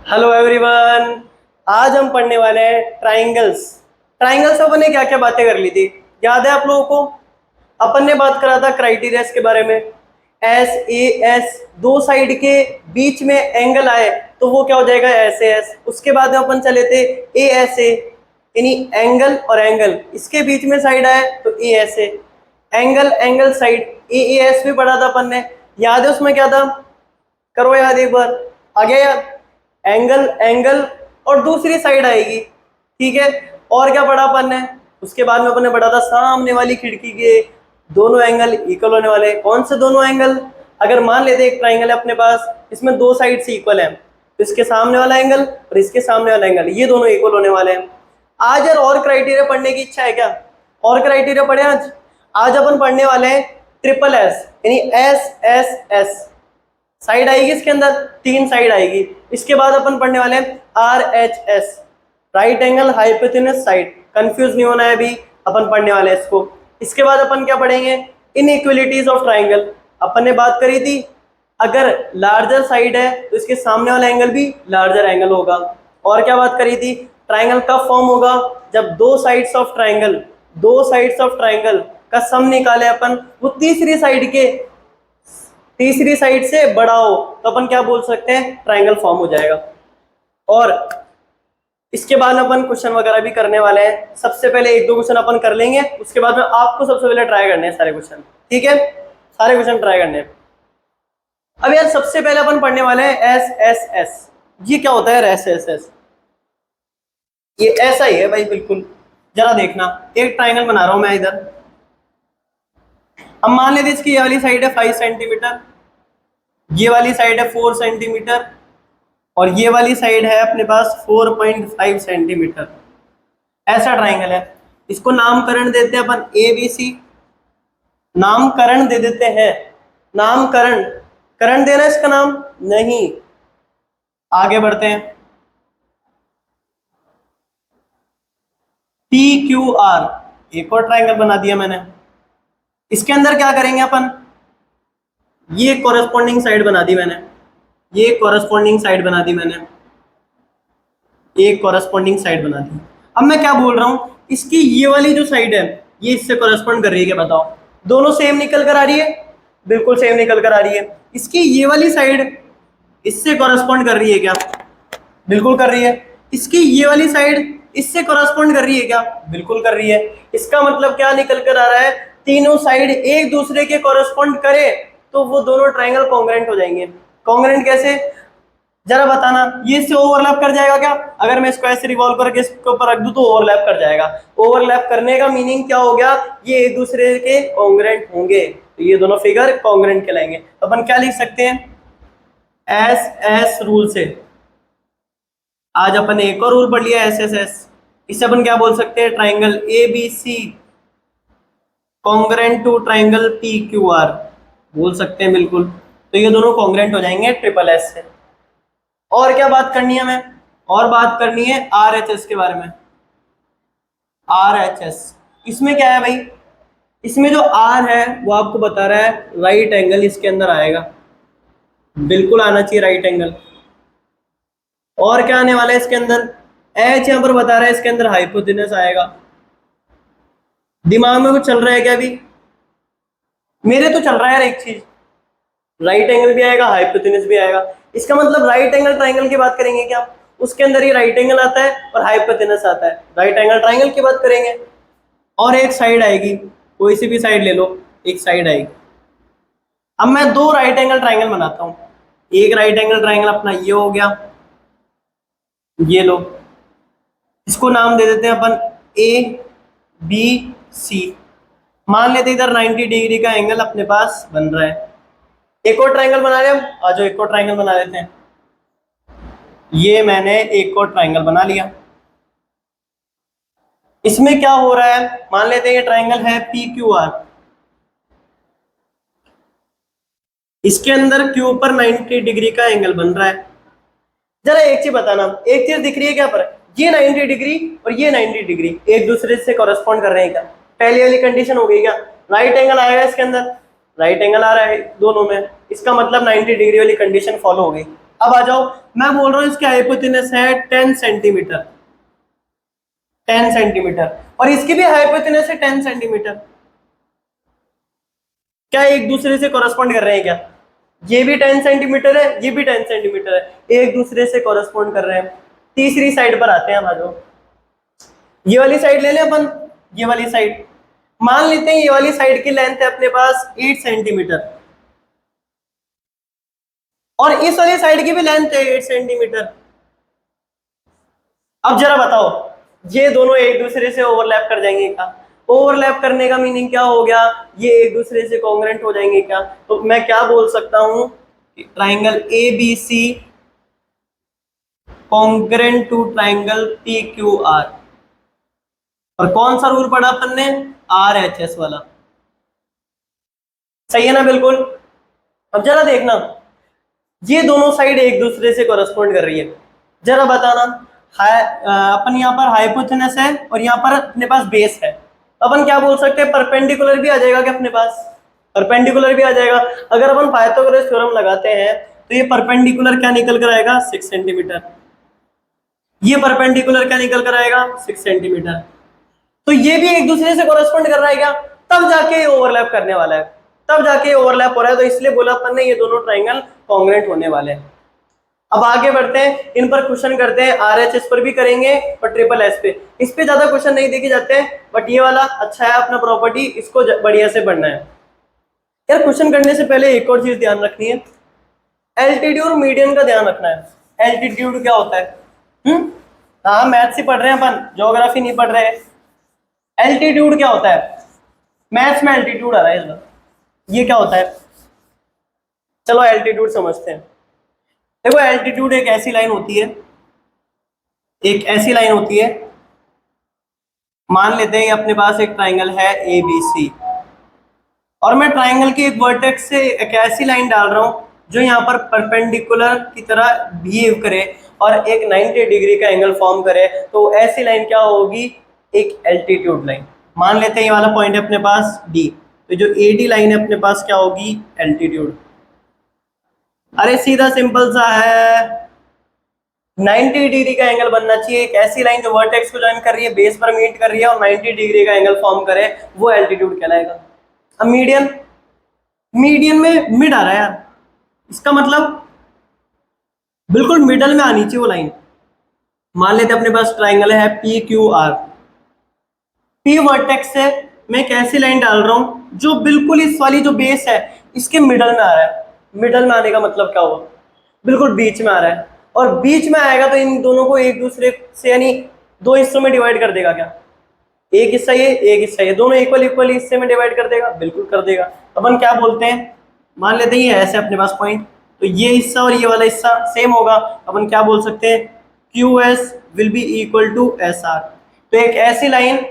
Hello everyone. आज हम पढ़ने वाले हैं ट्राइंगल्स। ट्राइंगल्स अपन ने क्या क्या बातें कर ली थी, याद है आप लोगों को? अपन ने बात करा था क्राइटेरियाज के बारे में। एस ए एस दो साइड के बीच में एंगल आए तो वो क्या हो जाएगा, एस ए एस। उसके बाद में अपन चले थे ए एस ए, यानी एंगल और एंगल इसके बीच में साइड आए तो A S A. Angle angle side A A S भी पढ़ा था अपन ने, याद है? उसमें क्या था, करो याद एक बार। आ गया याद? एंगल एंगल और दूसरी साइड आएगी, ठीक है। और क्या पढ़ा अपन ने? उसके बाद में अपन ने पढ़ा था सामने वाली खिड़की के दोनों एंगल इक्वल होने वाले। कौन से दोनों एंगल? अगर मान लेते एक ट्राइंगल है अपने पास, इसमें दो साइड से इक्वल है, तो इसके सामने वाला एंगल और इसके सामने वाला एंगल ये दोनों इक्वल होने वाले हैं। आज यार और क्राइटेरिया पढ़ने की इच्छा है क्या? और क्राइटेरिया पढ़े आज? आज अपन पढ़ने वाले हैं ट्रिपल एस, यानी एस एस एस। साइड आएगी इसके अंदर, तीन साइड आएगी। इसके बाद अपन पढ़ने वाले हैं R H S, right angle hypotenuse side. Confuse नहीं होना है, अभी अपन पढ़ने वाले हैं इसको। इसके बाद अपन क्या पढ़ेंगे, इनइक्वलिटीज ऑफ ट्राइंगल। अपन ने बात करी थी अगर लार्जर साइड है तो इसके सामने वाला एंगल भी लार्जर एंगल होगा। और क्या बात करी थी, ट्राइंगल कब फॉर्म होगा, जब दो साइड्स ऑफ ट्राइंगल का सम निकाले अपन, वो तीसरी साइड से बड़ा हो तो अपन क्या बोल सकते हैं, ट्राइंगल फॉर्म हो जाएगा। और इसके बाद अपन क्वेश्चन वगैरह भी करने वाले हैं। सबसे पहले एक दो क्वेश्चन अपन कर लेंगे, उसके बाद में आपको सबसे पहले ट्राई करने हैं सारे क्वेश्चन, ठीक है? सारे क्वेश्चन ट्राई करने हैं। अब यार सबसे पहले अपन पढ़ने वाले हैं एस एस एस। ये क्या होता है एस एस एस? ये ऐसा ही है भाई, बिल्कुल। जरा देखना, एक ट्राइंगल बना रहा हूं मैं इधर। अब मान लेते इसकी ये वाली साइड है 5 सेंटीमीटर, ये वाली साइड है 4 सेंटीमीटर और ये वाली साइड है अपने पास 4.5 सेंटीमीटर। ऐसा ट्राइंगल है। इसको नामकरण देते हैं अपन ए बी सी। नामकरण दे देते हैं, नामकरण। करण देना इसका नाम नहीं। आगे बढ़ते हैं। पी क्यू आर, एक और ट्राइंगल बना दिया मैंने। इसके अंदर क्या करेंगे अपन, ये कॉरेस्पॉन्डिंग साइड बना दी मैंने, एक कॉरेस्पॉन्डिंग साइड बना दी। अब मैं क्या बोल रहा हूं, इसकी ये वाली जो साइड है ये इससे कॉरेस्पॉन्ड कर रही है क्या, बताओ? दोनों सेम निकल कर आ रही है, बिल्कुल सेम निकल कर आ रही है। इसकी ये वाली साइड इससे कॉरेस्पॉन्ड कर रही है क्या? बिल्कुल कर रही है। इसकी ये वाली साइड इससे कॉरेस्पॉन्ड कर रही है क्या? बिल्कुल कर रही है। इसका मतलब क्या निकल कर आ रहा है, तीनों साइड एक दूसरे के कॉरेस्पॉन्ड करे तो वो दोनों ट्राइंगल कॉन्ग्रुएंट हो जाएंगे। कॉन्ग्रुएंट कैसे, जरा बताना? ये इससे ओवरलैप कर जाएगा क्या? अगर मैं इसको ऐसे रिवॉल्व करके इसके ऊपर रख दूं तो ओवरलैप कर जाएगा। ओवरलैप करने का मीनिंग क्या हो गया, ये एक दूसरे के कॉन्ग्रुएंट होंगे, तो ये दोनों फिगर कॉन्ग्रुएंट कहलाएंगे। तो अपन क्या लिख सकते हैं, एस एस रूल से। आज अपन ने एक और रूल पढ़ लिया एस एस एस। इससे अपन क्या बोल सकते हैं, triangle A B C congruent to triangle P Q R बोल सकते हैं, बिल्कुल। तो ये दोनों कॉन्ग्रुएंट हो जाएंगे ट्रिपल एस से। और क्या बात करनी है हमें, और बात करनी है आर एच एस के बारे में। आर एच एस, इसमें क्या है भाई, इसमें जो आर है वो आपको बता रहा है राइट एंगल इसके अंदर आएगा, बिल्कुल आना चाहिए राइट एंगल। और क्या आने वाला है इसके अंदर, एच यहां पर बता रहा है इसके अंदर हाइपोटेन्यूस आएगा। दिमाग में कुछ चल रहा है क्या अभी? मेरे तो चल रहा है यार एक चीज, राइट एंगल भी आएगा हाइपोटेन्यूस भी आएगा। इसका मतलब राइट एंगल ट्राइंगल की बात करेंगे क्या, उसके अंदर ही राइट एंगल आता है और हाइपोटेन्यूस आता है। राइट एंगल ट्राइंगल की बात करेंगे। और एक साइड आएगी, कोई सी भी साइड ले लो, एक साइड आएगी। अब मैं दो राइट एंगल ट्राइंगल बनाता हूं। एक राइट एंगल ट्राइंगल अपना ये हो गया, ये लो, इसको नाम दे देते हैं अपन ए बी सी। मान लेते इधर 90 डिग्री का एंगल अपने पास बन रहा है। एक और ट्राइंगल बना रहे हम, आ जाओ एक और ट्राइंगल बना लेते हैं। ये मैंने एक और ट्राइंगल बना लिया। इसमें क्या हो रहा है, मान लेते हैं ये ट्राइंगल है पी क्यू आर। इसके अंदर क्यू पर 90 डिग्री का एंगल बन रहा है। जरा एक चीज बताना, एक चीज दिख रही है क्या पर, ये 90 डिग्री और ये 90 डिग्री एक दूसरे से कॉरेस्पॉन्ड कर रहे हैं क्या? पहली वाली कंडीशन हो गई क्या? राइट एंगल आएगा इसके अंदर, राइट एंगल आ रहा है दोनों में, इसका मतलब 90 डिग्री वाली कंडीशन फॉलो हो गई। अब आ जाओ, मैं बोल रहा हूं इसकी हाइपोटेनस है 10 सेंटीमीटर, 10 सेंटीमीटर, और इसकी भी हाइपोटेनस है 10 सेंटीमीटर। क्या एक दूसरे से कॉरेस्पॉन्ड कर रहे हैं क्या? ये भी 10 सेंटीमीटर है, ये भी 10 सेंटीमीटर है, एक दूसरे से कॉरेस्पॉन्ड कर रहे हैं। तीसरी साइड पर आते हैं हम, आ जाओ। ये वाली साइड ले लें अपन, ये वाली साइड मान लेते हैं, ये वाली साइड की लेंथ है अपने पास 8 सेंटीमीटर, और इस वाली साइड की भी लेंथ है 8 सेंटीमीटर। अब जरा बताओ, ये दोनों एक दूसरे से ओवरलैप कर जाएंगे क्या? ओवरलैप करने का मीनिंग क्या हो गया? ये एक दूसरे से कॉन्ग्रुएंट हो जाएंगे क्या? तो मैं क्या बोल सकता हूं कि triangle A B C congruent to triangle P Q R. और कौन सा रूल पढ़ा अपन ने? आर एच एस वाला। सही है ना? बिल्कुल। अब जरा देखना, ये दोनों साइड एक दूसरे से कॉरेस्पॉन्ड कर रही है, जरा बताना। अपन यहाँ पर हाइपोथेनस है और यहाँ पर अपने पास बेस है, अपन क्या बोल सकते हैं? परपेंडिकुलर भी आ जाएगा क्या अपने पास? परपेंडिकुलर भी आ जाएगा। अगर अपन पाइथागोरस थ्योरम लगाते हैं तो ये परपेंडिकुलर क्या निकल कर आएगा? 6 सेंटीमीटर। ये परपेंडिकुलर क्या निकल कर आएगा? 6 सेंटीमीटर। तो ये भी एक दूसरे से कॉरेस्पॉन्ड कर रहा है क्या? तब जाके ओवरलैप करने वाला है, तब जाके ओवरलैप हो रहा है, तो इसलिए बोला अपन ने ये दोनों ट्राइंगल कॉन्ग्रुएंट होने वाले हैं। अब आगे बढ़ते हैं, इन पर क्वेश्चन करते हैं, आरएचएस पर भी करेंगे और ट्रिपल एस पे। इस पे ज्यादा क्वेश्चन नहीं देखे जाते हैं, बट ये वाला अच्छा है अपना प्रॉपर्टी, इसको बढ़िया से पढ़ना है। यार क्वेश्चन करने से पहले एक और चीज ध्यान रखनी है, एल्टीट्यूड मीडियन का ध्यान रखना है। एल्टीट्यूड क्या होता है? हाँ मैथ्स ही पढ़ रहे हैं अपन, ज्योग्राफी नहीं पढ़ रहे हैं। एल्टीट्यूड क्या होता है? मैथ्स में एल्टीट्यूड आ रहा है इस बार, ये क्या होता है? चलो एल्टीट्यूड समझते हैं। देखो एल्टीट्यूड एक ऐसी लाइन होती है, एक ऐसी लाइन होती है, मान लेते हैं अपने पास एक ट्राइंगल है ए बी सी, और मैं ट्राइंगल की एक वर्टेक्स से एक ऐसी लाइन डाल रहा हूं जो यहाँ पर परपेंडिकुलर की तरह बिहेव करे और एक 90 डिग्री का एंगल फॉर्म करे, तो ऐसी लाइन क्या होगी? एक एल्टीट्यूड लाइन। मान लेते हैं ये वाला पॉइंट है अपने पास डी, तो जो ए डी लाइन है अपने पास क्या होगी? एल्टीट्यूड। अरे सीधा सिंपल सा है, 90 डिग्री का एंगल बनना चाहिए। एक ऐसी लाइन जो वर्टेक्स को ज्वाइन कर रही है, बेस पर मीट कर रही है और 90 डिग्री का एंगल फॉर्म करे, वो एल्टीट्यूड कहलाएगा। अब मीडियन, मीडियन में मिड आ रहा है यार, इसका मतलब बिल्कुल मिडल में आनी चाहिए वो लाइन। मान लेते अपने पास ट्राइंगल है P Q are, P vertex से मैं एक ऐसी लाइन डाल रहा हूं जो बिल्कुल इस वाली जो बेस है इसके मिडल में आ रहा है। मिडल में आने का मतलब क्या हुआ? बिल्कुल बीच में आ रहा है, और बीच में आएगा तो इन दोनों को एक दूसरे से यानी दो हिस्सों में डिवाइड कर देगा क्या? एक हिस्सा ये, एक हिस्सा ये, दोनों इक्वल इक्वल हिस्से में डिवाइड कर देगा? बिल्कुल कर देगा। अपन क्या बोलते हैं, मान लेते हैं ये ऐसे अपने पास पॉइंट, तो ये हिस्सा और ये वाला हिस्सा सेम होगा, अपन क्या बोल सकते हैं? Q S will be equal to S R. तो एक ऐसी लाइन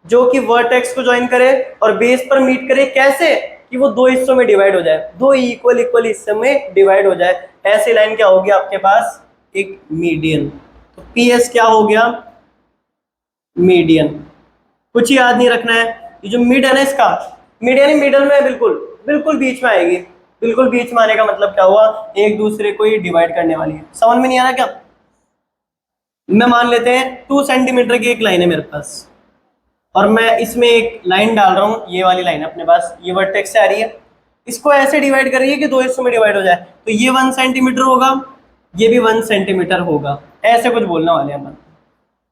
जो कि वर्टेक्स को ज्वाइन करे और बेस पर मीट करे, कैसे कि वो दो हिस्सों में डिवाइड हो जाए, दो इक्वल इक्वल हिस्से में डिवाइड हो जाए, ऐसी लाइन क्या होगी आपके पास? एक मीडियन। तो पी एस क्या हो गया? मीडियन। कुछ याद नहीं रखना है, ये जो मिड है ना इसका, मीडियन ही मिडल में है, बिल्कुल बिल्कुल बीच में आएगी। बिल्कुल बीच में आने का मतलब क्या हुआ? एक दूसरे को ही डिवाइड करने वाली है। समझ में नहीं आ रहा क्या? मैं मान लेते हैं 2 सेंटीमीटर की एक लाइन है मेरे पास, और मैं इसमें एक लाइन डाल रहा हूँ, ये वाली लाइन अपने पास ये वर्टेक्स से आ रही है, इसको ऐसे डिवाइड कर रही है कि दो हिस्सों में डिवाइड हो जाए, तो ये 1 सेंटीमीटर होगा, ये भी 1 सेंटीमीटर होगा, ऐसे कुछ बोलने वाले हैं अपन,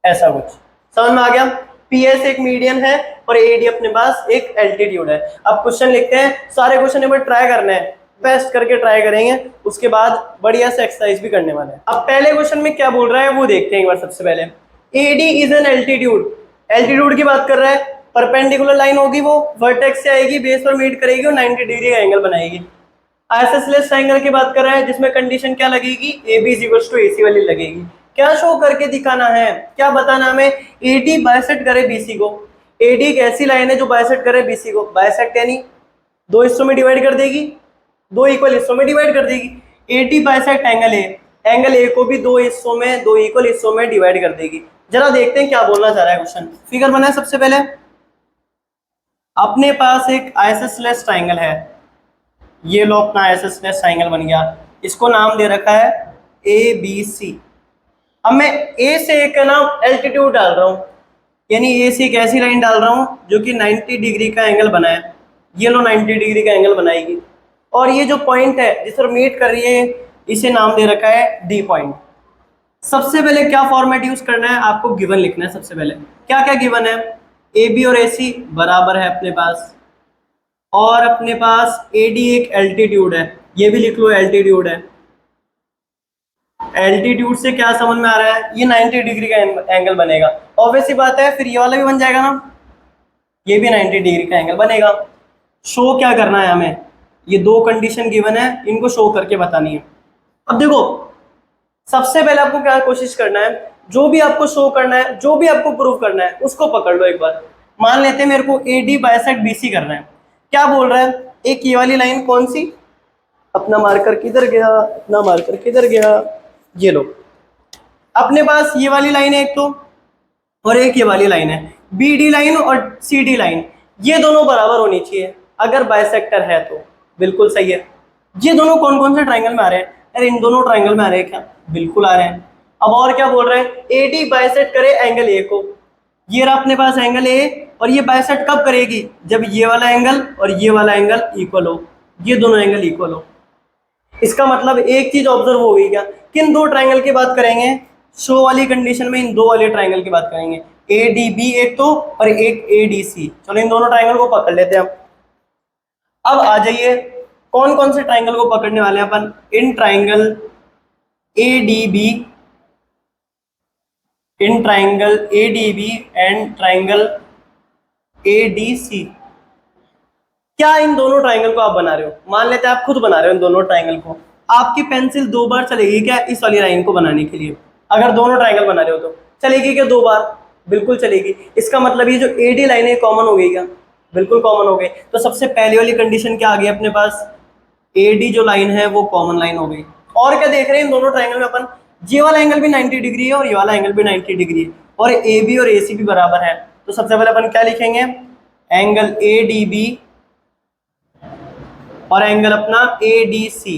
ऐसा कुछ। समझ में आ गया? पी एस एक मीडियन है और ए डी अपने पास एक एल्टीट्यूड है। अब क्वेश्चन लिखते हैं, सारे क्वेश्चन एक बार ट्राई करने हैं, बेस्ट करके ट्राई करेंगे, उसके बाद बढ़िया से एक्सरसाइज भी करने वाले हैं। अब पहले क्वेश्चन में क्या बोल रहा है वो देखते हैं एक बार। सबसे पहले AD is an altitude, altitude की बात कर रहा है, परपेंडिकुलर लाइन होगी, वो वर्टेक्स से आएगी, बेस पर मीट करेगी और 90 डिग्री का एंगल बनाएगी। आइसोसेलेस ट्रायंगल की बात कर रहा है, जिसमें कंडीशन क्या लगेगी? A B is equal to A C वाली लगेगी। क्या शो करके दिखाना है, क्या बताना हमें? एडी बाइसेक्ट करे बीसी को। एडी एक ऐसी लाइन है जो बाइसेक्ट करे बीसी को, बाइसेक्ट यानी दो हिस्सों में डिवाइड कर देगी, दो इक्वल हिस्सों में डिवाइड कर देगी। AD bisect angle A, angle A को भी दो हिस्सों में, दो इक्वल हिस्सों में डिवाइड कर देगी। जरा देखते हैं क्या बोलना चाह रहा है क्वेश्चन। फिगर बनाए सबसे पहले, अपने पास एक आइसोसेलेस ट्रायंगल है, ये लो अपना ऐसा स्लेस ट्राइंगल बन गया, इसको नाम दे रखा है ए बी सी। अब मैं ए से एक ना एल्टीट्यूड डाल रहा हूँ, यानी ए से एक ऐसी लाइन डाल रहा हूँ जो कि 90 डिग्री का एंगल बनाए। ये लो 90 डिग्री का एंगल बनाएगी, और ये जो पॉइंट है जिस पर मीट कर रही है इसे नाम दे रखा है डी पॉइंट। सबसे पहले क्या फॉर्मेट यूज करना है, आपको गिवन लिखना है। सबसे पहले क्या क्या गिवन है, ए बी और ए सी बराबर है अपने पास, और अपने पास ए डी एक एल्टीट्यूड है, ये भी लिख लो एल्टीट्यूड है। एल्टीट्यूड से क्या समझ में आ रहा है, ये 90 डिग्री का एंगल बनेगा। ऑब्वियस सी बात है, फिर ये वाला भी बन जाएगा ना, ये भी 90 डिग्री का एंगल बनेगा। शो क्या करना है हमें, ये दो कंडीशन गिवन है, इनको शो करके बतानी है। अब देखो सबसे पहले आपको क्या कोशिश करना है, जो भी आपको शो करना है, जो भी आपको प्रूव करना है उसको पकड़ लो एक बार। मान लेते हैं मेरे को A D bisect B C करना है। क्या बोल रहा है, एक ये वाली लाइन कौन सी, अपना मार्कर किधर गया, अपना मार्कर किधर गया, ये लो अपने पास ये वाली लाइन है एक तो, और एक ये वाली लाइन है बी डी लाइन और सी डी लाइन, ये दोनों बराबर होनी चाहिए अगर बाइसेक्टर है तो। बिल्कुल सही है। ये दोनों कौन कौन से ट्राइंगल में आ रहे हैं, अरे इन दोनों ट्राइंगल में आ रहे हैं क्या, बिल्कुल आ रहे हैं। अब और क्या बोल रहे हैं, ए डी बाइसेक्ट करे एंगल ए को, ये रहा अपने पास एंगल ए, और ये बाइसेक्ट कब करेगी, जब ये वाला एंगल और ये वाला एंगल इक्वल हो, ये दोनों एंगल इक्वल हो। इसका मतलब एक चीज ऑब्जर्व हो गई क्या, किन दो ट्राइंगल की बात करेंगे, शो वाली कंडीशन में इन दो वाले ट्राइंगल की बात करेंगे, ए डी बी एक तो और एक ए डी सी। चलो इन दोनों ट्राइंगल को पकड़ लेते हैं। अब आ जाइए कौन कौन से ट्राइंगल को पकड़ने वाले हैं अपन, in triangle A D B, in triangle A D B and triangle A D C. क्या इन दोनों ट्राइंगल को आप बना रहे हो, मान लेते हैं आप खुद बना रहे हो इन दोनों ट्राइंगल को, आपकी पेंसिल दो बार चलेगी क्या इस वाली लाइन को बनाने के लिए, अगर दोनों ट्राइंगल बना रहे हो तो चलेगी क्या, दो बार, बिल्कुल चलेगी। इसका मतलब ये जो ए डी लाइन है कॉमन हो गई क्या, बिल्कुल कॉमन हो गई। तो सबसे पहली वाली कंडीशन क्या आ गई अपने पास, ए डी जो लाइन है वो कॉमन लाइन हो गई। और क्या देख रहे हैं इन दोनों ट्राइंगल में अपन, ये वाला एंगल भी 90 डिग्री है और ये वाला एंगल भी 90 डिग्री है, और ए बी और ए सी भी बराबर है। तो सबसे पहले अपन क्या लिखेंगे, एंगल ए डी बी और एंगल अपना ए डी सी,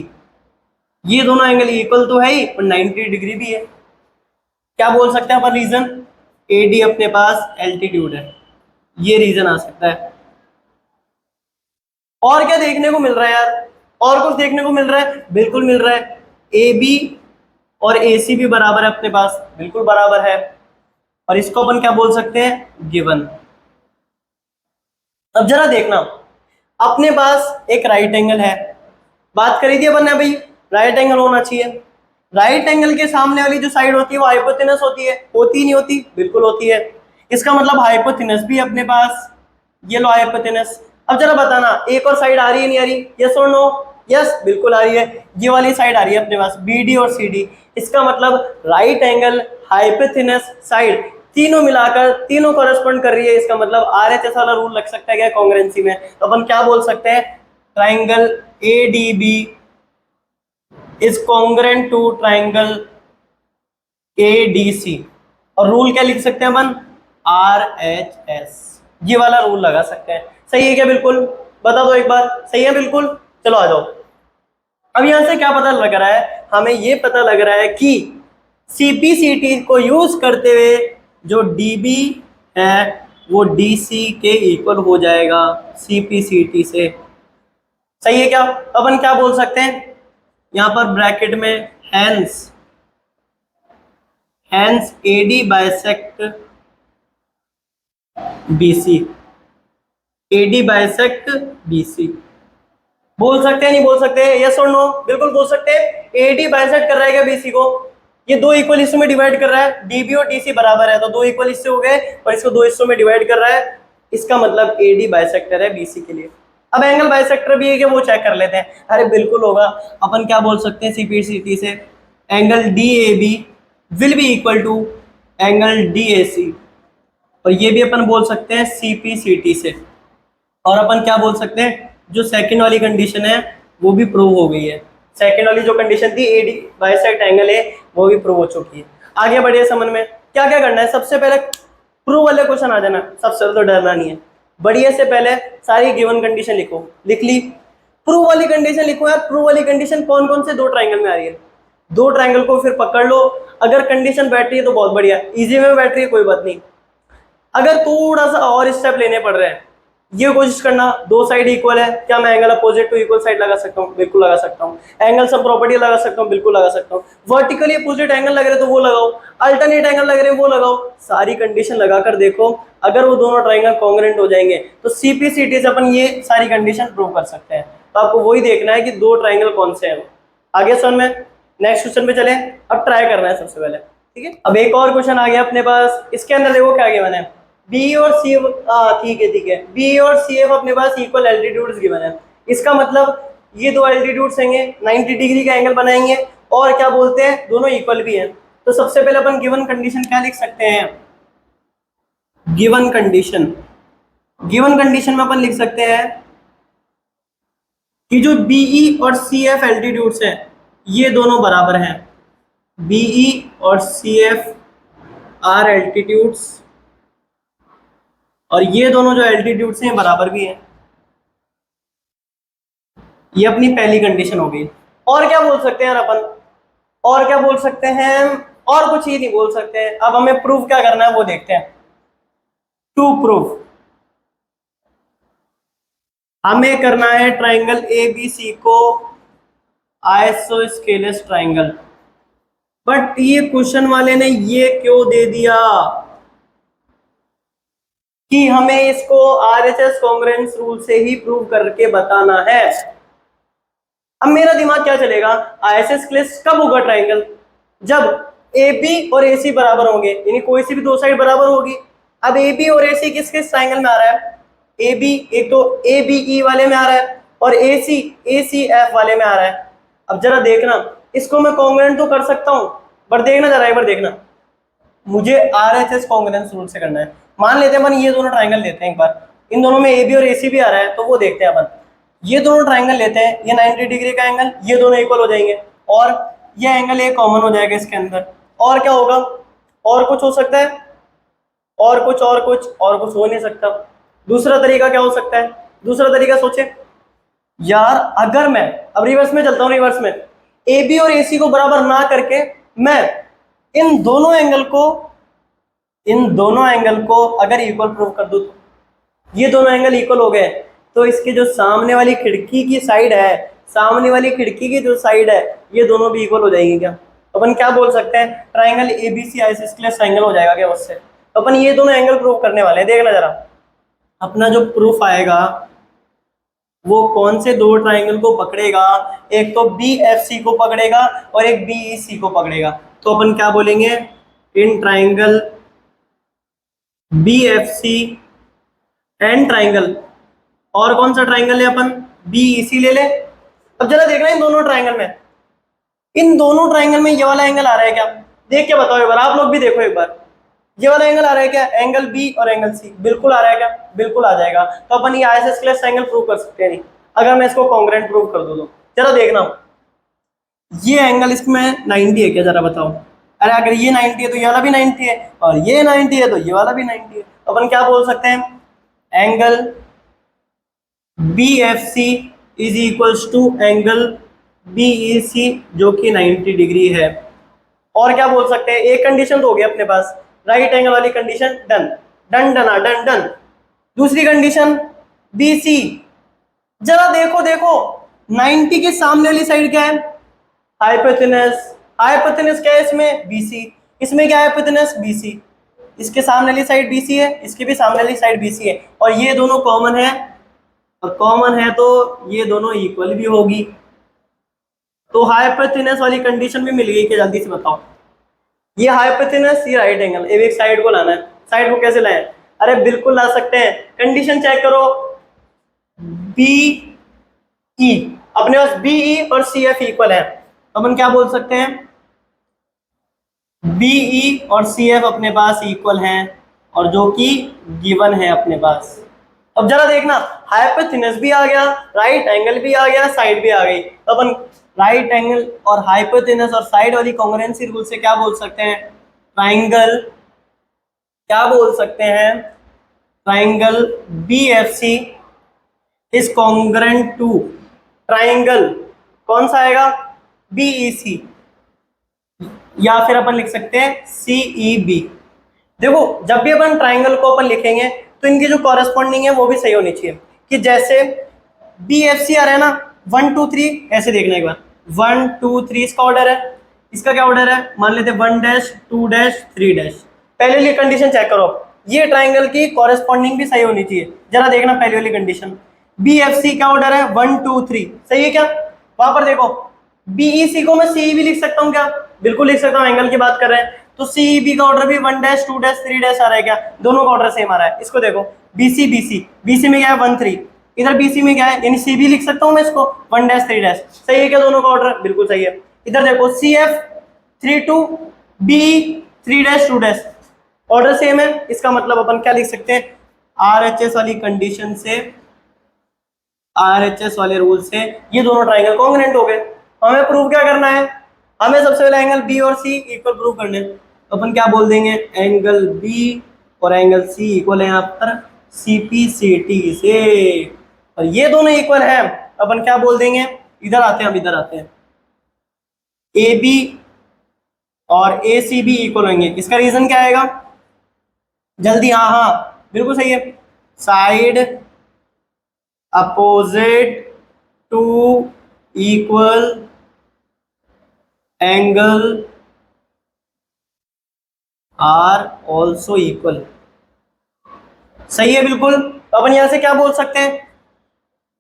ये दोनों एंगल इक्वल तो है ही और 90 डिग्री भी है। क्या बोल सकते हैं अपन रीजन, ए डी अपने पास एल्टीट्यूड है, ये रीजन आ सकता है। और क्या देखने को मिल रहा है यार, और कुछ देखने को मिल रहा है, बिल्कुल मिल रहा है, ए बी और ए सी भी बराबर है अपने पास, बिल्कुल बराबर है, और इसको अपन क्या बोल सकते हैं, गिवन। अब जरा देखना, अपने पास एक राइट एंगल है, बात करी थी अपन ने भाई राइट एंगल होना चाहिए। राइट एंगल के सामने वाली जो साइड होती है वो हाइपोटेनस होती है, होती नहीं होती, बिल्कुल होती है। इसका मतलब हाइपोटेनस भी अपने पास, ये लो हाइपोटेनस। अब जरा बताना एक और साइड आ रही है नहीं आ रही, यस और नो, यस बिल्कुल आ रही है, ये वाली साइड आ रही है अपने पास बी डी और सी डी। इसका मतलब राइट एंगल हाइपोटेनस साइड तीनों मिलाकर तीनों कॉरेस्पॉन्ड कर रही है। इसका मतलब आरएचएस वाला रूल लग सकता है क्या कॉन्ग्रुएंसी में, तो अपन क्या बोल सकते हैं, triangle A D B is congruent to triangle A D C. और रूल क्या लिख सकते हैं अपन, आर एच एस, ये वाला रूल लगा सकते हैं। सही है क्या, बिल्कुल बता दो एक बार, सही है बिल्कुल। चलो आ जाओ, अब यहां से क्या पता लग रहा है, हमें ये पता लग रहा है कि सीपीसीटी को यूज करते हुए जो डीबी है वो डीसी के इक्वल हो जाएगा सीपीसीटी से। सही है क्या, अपन क्या बोल सकते हैं यहां पर ब्रैकेट में, hence AD bisect BC, AD bisect BC बोल सकते हैं, नहीं बोल सकते, यस और नो, बिल्कुल बोल सकते हैं। एडी बाइसेक्ट कर रहा है क्या बीसी को, ये दो इक्वल हिस्सों में डिवाइड कर रहा है, डीबी और डीसी बराबर है तो दो इक्वल हिस्से हो गए, और इसको दो हिस्सों में डिवाइड कर रहा है, इसका मतलब एडी बाइसेक्टर है बीसी के लिए। अब एंगल बाइसेक्टर भी है कि वो चेक कर लेते हैं, अरे बिल्कुल होगा। अपन क्या बोल सकते हैं सीपीसीटी से, angle D A B will be equal to angle D A C, और ये भी अपन बोल सकते हैं सीपीसीटी से। और अपन क्या बोल सकते हैं, जो सेकंड वाली कंडीशन है वो भी प्रूव हो गई है, सेकंड वाली जो कंडीशन थी एडी बाइसेक्ट एंगल है वो भी प्रूव हो चुकी है। आगे बढ़िए समझ में, क्या क्या करना है, सबसे पहले प्रूव वाले क्वेश्चन आ जाना, सबसे तो डरना नहीं है। बढ़िया से पहले सारी गिवन कंडीशन लिखो, लिख ली, प्रूव वाली कंडीशन लिखो यार। प्रूव वाली कंडीशन कौन कौन से दो ट्राइंगल में आ रही है, दो ट्राइंगल को फिर पकड़ लो। अगर कंडीशन बैठ रही है तो बहुत बढ़िया, इजी में बैठ रही है कोई बात नहीं। अगर थोड़ा सा और स्टेप लेने पड़ रहे हैं, ये कोशिश करना दो साइड इक्वल है, क्या मैं angle opposite to equal side लगा सकता हूँ? बिल्कुल लगा सकता हूँ। एंगल सम प्रॉपर्टी लगा सकता हूँ? बिल्कुल लगा सकता हूँ। वर्टिकली अपोजिट एंगल लग रहे तो वो लगाओ, अल्टरनेट एंगल लग रहे वो लगाओ। सारी कंडीशन लगाकर देखो, अगर वो दोनों ट्राइंगल कॉन्ग्रुएंट हो जाएंगे तो सीपीसीटी से अपन ये सारी कंडीशन प्रूव कर सकते हैं। तो आपको वही देखना है कि दो ट्राइंगल कौन से हैं। आगे सुन में नेक्स्ट क्वेश्चन पे चले। अब ट्राई करना है सबसे पहले, ठीक है। अब एक और क्वेश्चन आ गया अपने पास, इसके अंदर देखो क्या गिवन है। बी और सी, ठीक है, बी और सी एफ अपने पास इक्वल एल्टीट्यूड्स गिवन है। इसका मतलब ये दो एल्टीट्यूड्स होंगे, 90 डिग्री का एंगल बनाएंगे, और क्या बोलते हैं दोनों इक्वल भी हैं। तो सबसे पहले अपन गिवन कंडीशन क्या लिख सकते हैं? गिवन कंडीशन, गिवन कंडीशन में अपन लिख सकते हैं कि जो बीई और सी एफ एल्टीट्यूड्स हैं ये दोनों बराबर हैं। बीई और सी एफ आर एल्टीट्यूड्स, और ये दोनों जो एल्टीट्यूड्स हैं बराबर भी हैं। ये अपनी पहली कंडीशन हो गई। और क्या बोल सकते हैं यार अपन? और क्या बोल सकते हैं? और कुछ ही नहीं बोल सकते हैं। अब हमें प्रूफ क्या करना है वो देखते हैं। टू प्रूफ हमें करना है ट्राइंगल एबीसी को आइसोस्केलेस ट्राइंगल। बट ये क्वेश्चन वाले ने ये क्यों दे दिया कि हमें इसको आरएचएस कॉन्ग्रुएंस रूल से ही प्रूव करके बताना है। अब मेरा दिमाग क्या चलेगा, आइसोस्केलेस कब होगा ट्राइंगल? जब ए बी और ए सी बराबर होंगे, यानी कोई सी भी दो साइड बराबर होगी। अब ए बी और ए सी किस किस ट्राइंगल में आ रहा है? ए बी एक तो ए बी ई वाले में आ रहा है, और ए सी एफ वाले में आ रहा है। अब जरा देखना, इसको मैं कॉन्ग्रुएंट तो कर सकता हूँ, पर देखना जरा एक बार देखना, मुझे आरएचएस कॉन्ग्रुएंस रूल से करना है। मान लेते हैं अपन ये दोनों ट्राइंगल लेते हैं एक बार, इन दोनों में ए बी और ए सी भी आ रहा है, तो वो देखते हैं अपन। ये दोनों ट्राइंगल लेते हैं, ये 90 डिग्री का एंगल, ये दोनों इक्वल हो जाएंगे, और ये एंगल ये कॉमन हो जाएगा इसके अंदर। और क्या होगा? और कुछ हो सकता है? और कुछ हो नहीं सकता। दूसरा तरीका क्या हो सकता है? दूसरा तरीका सोचे यार, अगर मैं अब रिवर्स में चलता हूँ, रिवर्स में ए बी और ए सी को बराबर ना करके मैं इन दोनों एंगल को अगर इक्वल प्रूव कर दूं, तो ये दोनों एंगल इक्वल हो गए, तो इसके जो सामने वाली खिड़की की साइड है, सामने वाली खिड़की की जो साइड है, ये दोनों भी इक्वल हो जाएंगी क्या? अपन क्या बोल सकते हैं, ट्राइंगल एबीसी आइसोस्केलेस ट्राइंगल हो जाएगा क्या उससे? अपन ये दोनों एंगल प्रूव करने वाले हैं। देखना जरा अपना जो प्रूफ आएगा वो कौन से दो ट्राइंगल को पकड़ेगा, एक तो बी एफ सी को पकड़ेगा और एक बी ई सी को पकड़ेगा। तो अपन क्या बोलेंगे, in triangle B F C and triangle, और कौन सा ट्राइंगल है अपन, बी ई सी ले ले। अब जरा देखना इन दोनों ट्राइंगल में ये वाला एंगल आ रहा है क्या? देख के बताओ एक बार, आप लोग भी देखो एक बार, ये वाला एंगल आ रहा है क्या? एंगल बी और एंगल सी बिल्कुल आ रहा है क्या? बिल्कुल आ जाएगा। तो अपन ये आइसोस्केलेस ट्रायंगल प्रूव कर सकते हैं नहीं, अगर मैं इसको कॉन्ग्रुएंट प्रूव कर दूं तो। जरा देखना ये एंगल इसमें 90 है क्या, जरा बताओ। अरे अगर ये 90 है तो ये वाला भी 90 है, और ये 90 है तो ये वाला भी 90 है। तो अपन क्या बोल सकते हैं, angle B F C is equals to angle B E C जो कि 90 डिग्री है। और क्या बोल सकते हैं, एक कंडीशन तो हो गई अपने पास, राइट एंगल वाली condition, done done done done done. दूसरी कंडीशन बी सी, जरा देखो 90 के सामने वाली साइड क्या है, हाइपोटेनस। हाइपोटेनस क्या है इसमें, बीसी। इसमें क्या है, हाइपोटेनस बीसी। इसके सामने वाली साइड बीसी है, इसके भी सामने वाली साइड बीसी है, और ये दोनों कॉमन है, और कॉमन है तो ये दोनों इक्वल भी होगी। तो हाइपोटेनस वाली कंडीशन भी मिल गई क्या, जल्दी से बताओ। ये हाइपोटेनस, ये राइट एंगल, एक साइड को लाना है। साइड को कैसे लाएं, अरे बिल्कुल ला सकते हैं। कंडीशन चेक करो, बी ई, अपने पास बी ई और सी एफ इक्वल है, अपन क्या बोल सकते हैं, बी ई और सी एफ अपने पास इक्वल हैं, और जो कि गिवन है अपने पास। अब जरा देखना, हाइपोटेनस भी आ गया, राइट एंगल भी आ गया, साइड भी आ गई। तो अपन राइट एंगल और हाइपोटेनस और साइड वाली कॉन्ग्रुएंसी रूल से क्या बोल सकते हैं, ट्राइंगल, क्या बोल सकते हैं, triangle B F C is congruent to triangle कौन सा आएगा, बीईसी, या फिर अपन लिख सकते हैं सीईबी। देखो जब भी अपन ट्राइंगल को अपन लिखेंगे तो इनकी जो कॉरेस्पॉन्डिंग है वो भी सही होनी चाहिए, कि जैसे बीएफसी आ रहा है ना 1 2 3, ऐसे देखना एक बार 1 2 3 इसका ऑर्डर है, इसका क्या ऑर्डर है, मान लेते 1 डैश 2 डैश 3 डैश। पहले वाली कंडीशन चेक करो, ये ट्राइंगल की कॉरेस्पॉन्डिंग भी सही होनी चाहिए, जरा देखना पहले वाली कंडीशन। बीएफसी का ऑर्डर है 1 2 3, सही है क्या, वहां पर देखो बीईसी को मैं सी भी लिख सकता हूँ क्या, बिल्कुल लिख सकता हूँ, एंगल की बात कर रहे हैं तो सीईबी का ऑर्डर भी 1 डैश 2 डैश 3 डैश आ रहा है क्या, दोनों का ऑर्डर सेम आ रहा है। इसको देखो बीसी बीसी, बीसी में क्या है 1 3, इधर बीसी में क्या है, यानी सी भी लिख सकता हूँ मैं इसको 1 डैश 3 डैश, सही है क्या, दोनों का ऑर्डर बिल्कुल सही है। इधर देखो C F 3 2 B 3 dash 2 dash, order same है, इसका मतलब अपन क्या लिख सकते हैं, आरएचएस वाली कंडीशन से, आरएचएस वाले रूल से ये दोनों ट्राइंगल कॉन्ग्रुएंट हो गए। हमें प्रूव क्या करना है, हमें सबसे पहले एंगल बी और सी इक्वल प्रूव करने हैं, तो अपन क्या बोल देंगे, एंगल बी और एंगल सी इक्वल है यहाँ पर सीपीसीटी से, और ये दोनों इक्वल है, अपन क्या बोल देंगे, इधर आते हैं, अब इधर आते हैं, ए बी और ए सी भी इक्वल होंगे। इसका रीजन क्या आएगा, जल्दी, हाँ हाँ बिल्कुल सही है, side opposite to equal angle are also equal, सही है बिल्कुल। तो अपन यहां से क्या बोल सकते हैं,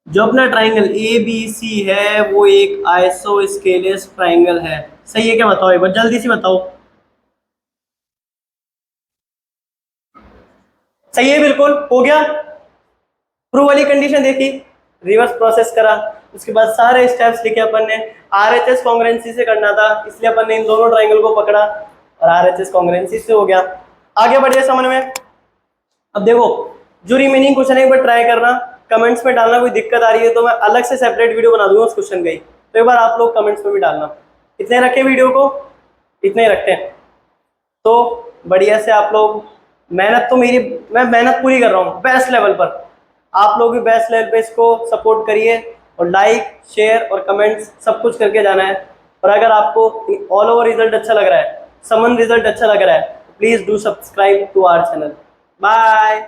जो अपना ट्राइंगल ए बी सी है वो एक आइसोस्केलेस ट्राइंगल है, सही है क्या, बताओ एक बार जल्दी से बताओ, सही है बिल्कुल, हो गया। प्रूव वाली कंडीशन देखी, रिवर्स प्रोसेस करा, उसके बाद सारे स्टेप्स लिखे अपन ने, आरएचएस कॉन्ग्रुएंसी से करना था इसलिए अपन ने इन दोनों ट्राइंगल को पकड़ा और आरएचएस कॉन्ग्रुएंसी से हो गया। आगे बढ़िए समझ में। अब देखो जो रिमेनिंग क्वेश्चन है एक बार ट्राई करना, कमेंट्स में डालना, कोई दिक्कत आ रही है तो मैं अलग से सेपरेट वीडियो बना दूंगा उस क्वेश्चन का ही, तो एक बार आप लोग कमेंट्स में भी डालना। इतने रखे वीडियो को, इतने ही रखते हैं, तो बढ़िया से आप लोग, मेहनत तो मेरी, मैं मेहनत पूरी कर रहा हूँ बेस्ट लेवल पर, आप लोग भी बेस्ट लेवल पे इसको सपोर्ट करिए और लाइक शेयर और कमेंट्स सब कुछ करके जाना है। और अगर आपको ऑल ओवर रिजल्ट अच्छा लग रहा है, समन रिजल्ट अच्छा लग रहा है, please do subscribe to our channel. Bye.